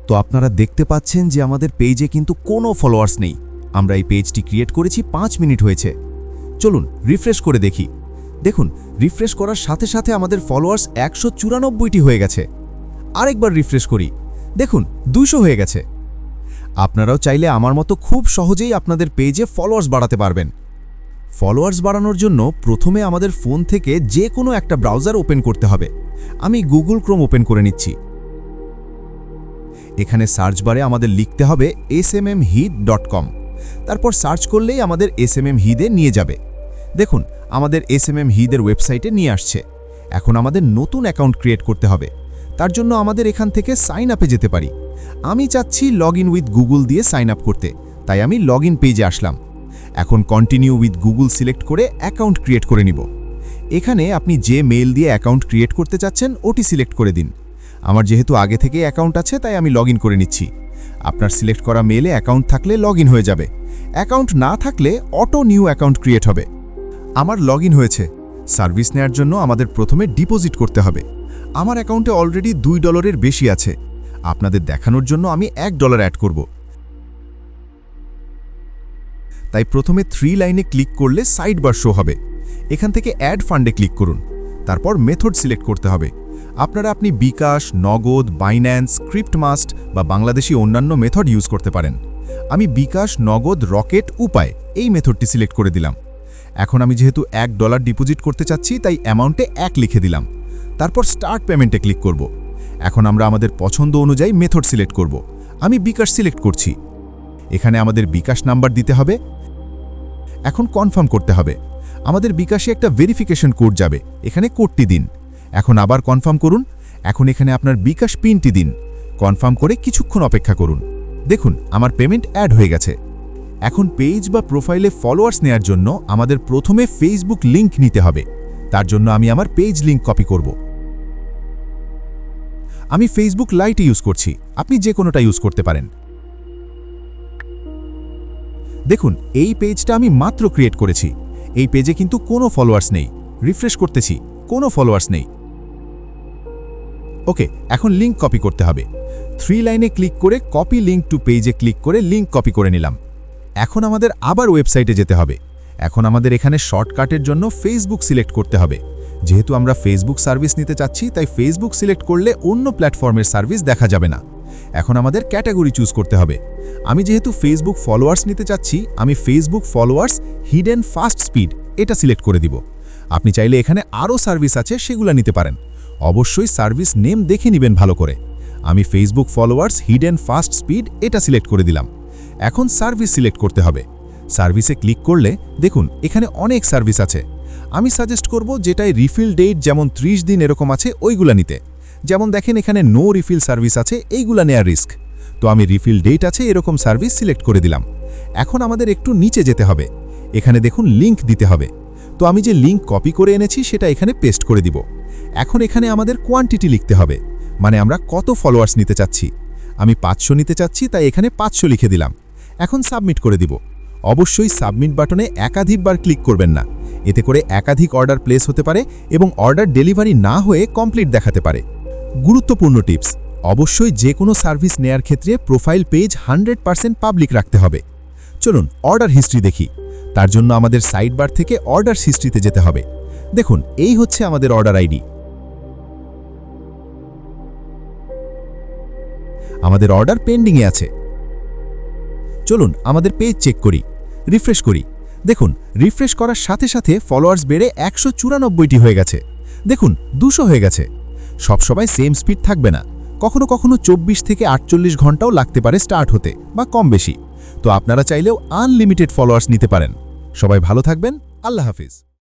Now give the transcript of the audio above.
তো আপনারা দেখতে পাচ্ছেন যে আমাদের পেজে কিন্তু কোনো ফলোয়ার্স নেই। আমরা এই পেজটি ক্রিয়েট করেছি 5 মিনিট হয়েছে। চলুন রিফ্রেশ করে দেখি। দেখুন, রিফ্রেশ করার সাথে সাথে আমাদের ফলোয়ার্স 194টি হয়ে গেছে। আরেকবার রিফ্রেশ করি, দেখুন 200 হয়ে গেছে। আপনারাও চাইলে আমার মতো খুব সহজেই আপনাদের পেজে ফলোয়ার্স বাড়াতে পারবেন। ফলোয়ার্স বাড়ানোর জন্য প্রথমে আমাদের ফোন থেকে যে কোনো একটা ব্রাউজার ওপেন করতে হবে। আমি গুগল ক্রোম ওপেন করে নিচ্ছি। এখানে সার্চ বারে আমাদের লিখতে হবে smmheat.com। তারপর সার্চ করলেই আমাদের smmheat-এ নিয়ে যাবে। দেখুন, আমাদের smmheat-এর ওয়েবসাইটে নিয়ে আসছে। এখন আমাদের নতুন অ্যাকাউন্ট ক্রিয়েট করতে হবে। তার জন্য আমাদের এখান থেকে সাইন আপে যেতে পারি। আমি চাচ্ছি লগ ইন উইথ গুগল দিয়ে সাইন আপ করতে, তাই আমি লগ ইন পেজে আসলাম। এখন কন্টিনিউ উইথ গুগল সিলেক্ট করে অ্যাকাউন্ট ক্রিয়েট করে নিব। এখানে আপনি যে মেইল দিয়ে অ্যাকাউন্ট ক্রিয়েট করতে চাচ্ছেন ওটি সিলেক্ট করে দিন। আমার যেহেতু আগে থেকে অ্যাকাউন্ট আছে তাই আমি লগ ইন করে নিচ্ছি। আপনার সিলেক্ট করা মেইলে অ্যাকাউন্ট থাকলে লগ ইন হয়ে যাবে। অ্যাকাউন্ট না থাকলে অটো নিউ অ্যাকাউন্ট ক্রিয়েট হবে। আমার লগ ইন হয়েছে। সার্ভিস নেওয়ার জন্য আমাদের প্রথমে ডিপোজিট করতে হবে। আমার অ্যাকাউন্টে অলরেডি $2 বেশি আছে। আপনাদের দেখানোর জন্য আমি $1 অ্যাড করব। তাই প্রথমে 3 লাইনে ক্লিক করলে সাইড বার শো হবে। এখান থেকে অ্যাড ফান্ডে ক্লিক করুন। তারপর মেথড সিলেক্ট করতে হবে। আপনি বিকাশ, নগদ, বাইন্যান্স, ক্রিপ্টমাস্ট বা বাংলাদেশি অন্যান্য মেথড ইউজ করতে পারেন। আমি বিকাশ, নগদ, রকেট, উপায় এই মেথডটি সিলেক্ট করে দিলাম। এখন আমি যেহেতু $1 ডিপোজিট করতে চাচ্ছি তাই অ্যামাউন্টে 1 লিখে দিলাম। তারপর স্টার্ট পেমেন্টে ক্লিক করব। এখন আমরা আমাদের পছন্দ অনুযায়ী মেথড সিলেক্ট করব। আমি বিকাশ সিলেক্ট করছি। এখানে আমাদের বিকাশ নাম্বার দিতে হবে। এখন কনফার্ম করতে হবে। আমাদের বিকাশে একটা ভেরিফিকেশন কোড যাবে, এখানে কোডটি দিন। এখন আবার কনফার্ম করুন। এখন এখানে আপনার বিকাশ পিনটি দিন। কনফার্ম করে কিছুক্ষণ অপেক্ষা করুন। দেখুন, আমার পেমেন্ট অ্যাড হয়ে গেছে। এখন পেজ বা প্রোফাইলে ফলোয়ার্স নেয়ার জন্য আমাদের প্রথমে ফেসবুক লিংক নিতে হবে। তার জন্য আমি আমার পেজ লিংক কপি করব। আমি ফেসবুক লাইট ইউজ করছি, আপনি যে কোনোটা ইউজ করতে পারেন। দেখুন, এই পেজটা আমি মাত্র ক্রিয়েট করেছি। এই পেজে কিন্তু কোনো ফলোয়ার্স নেই। রিফ্রেশ করতেছি, কোনো ফলোয়ার্স নেই। ওকে, এখন লিংক কপি করতে হবে। 3 লাইনে ক্লিক করে কপি লিংক টু পেজে ক্লিক করে লিংক কপি করে নিলাম। এখন আমাদের আবার ওয়েবসাইটে যেতে হবে। এখন আমাদের এখানে শর্টকাটের জন্য ফেসবুক সিলেক্ট করতে হবে। যেহেতু আমরা ফেসবুক সার্ভিস নিতে চাচ্ছি তাই ফেসবুক সিলেক্ট করলে অন্য প্ল্যাটফর্মের সার্ভিস দেখা যাবে না। এখন আমাদের ক্যাটাগরি চুজ করতে হবে। আমি যেহেতু ফেসবুক ফলোয়ার্স নিতে চাচ্ছি, আমি Facebook followers hidden fast speed এটা সিলেক্ট করে দিব। আপনি চাইলে এখানে আরও সার্ভিস আছে, সেগুলো নিতে পারেন। অবশ্যই সার্ভিস নেম দেখে নেবেন ভালো করে। আমি Facebook followers hidden fast speed এটা সিলেক্ট করে দিলাম। এখন সার্ভিস সিলেক্ট করতে হবে। সার্ভিসে ক্লিক করলে দেখুন এখানে অনেক সার্ভিস আছে। আমি সাজেস্ট করব যেটাই রিফিল ডেট যেমন 30 দিন এরকম আছে ওইগুলা নিতে। যেমন দেখেন এখানে নো রিফিল সার্ভিস আছে, এইগুলা নেয়ার রিস্ক। তো আমি রিফিল ডেট আছে এরকম সার্ভিস সিলেক্ট করে দিলাম। এখন আমাদের একটু নিচে যেতে হবে। এখানে দেখুন লিংক দিতে হবে। তো আমি যে লিংক কপি করে এনেছি সেটা এখানে পেস্ট করে দিব। এখন এখানে আমাদের কোয়ান্টিটি লিখতে হবে, মানে আমরা কত ফলোয়ার্স নিতে চাচ্ছি। আমি 500 নিতে চাচ্ছি তাই এখানে 500 লিখে দিলাম। এখন সাবমিট করে দিব। অবশ্যই সাবমিট বাটনে একাধিকবার ক্লিক করবেন না, এতে করে একাধিক অর্ডার প্লেস হতে পারে এবং অর্ডার ডেলিভারি না হয়ে কমপ্লিট দেখাতে পারে। গুরুত্বপূর্ণ টিপস, অবশ্যই যে কোনো সার্ভিস নেয়ার ক্ষেত্রে প্রোফাইল পেজ 100% পাবলিক রাখতে হবে। চলুন অর্ডার হিস্ট্রি দেখি। তার জন্য আমাদের সাইড বার থেকে অর্ডার হিস্ট্রিতে যেতে হবে। দেখুন, এই হচ্ছে আমাদের অর্ডার আইডি। আমাদের অর্ডার পেন্ডিংয়ে আছে। চলুন আমাদের পেজ চেক করি, রিফ্রেশ করি। দেখুন, রিফ্রেশ করার সাথে সাথে ফলোয়ার্স বেড়ে 194টি হয়ে গেছে। দেখুন 200 হয়ে গেছে। সবসময় সেম স্পিড থাকবে না, কখনো কখনো 24 থেকে 48 ঘন্টাও লাগতে পারে স্টার্ট হতে বা কম বেশি। তো আপনারা চাইলেও আনলিমিটেড ফলোয়ার্স নিতে পারেন। সবাই ভালো থাকবেন। আল্লাহ হাফিজ।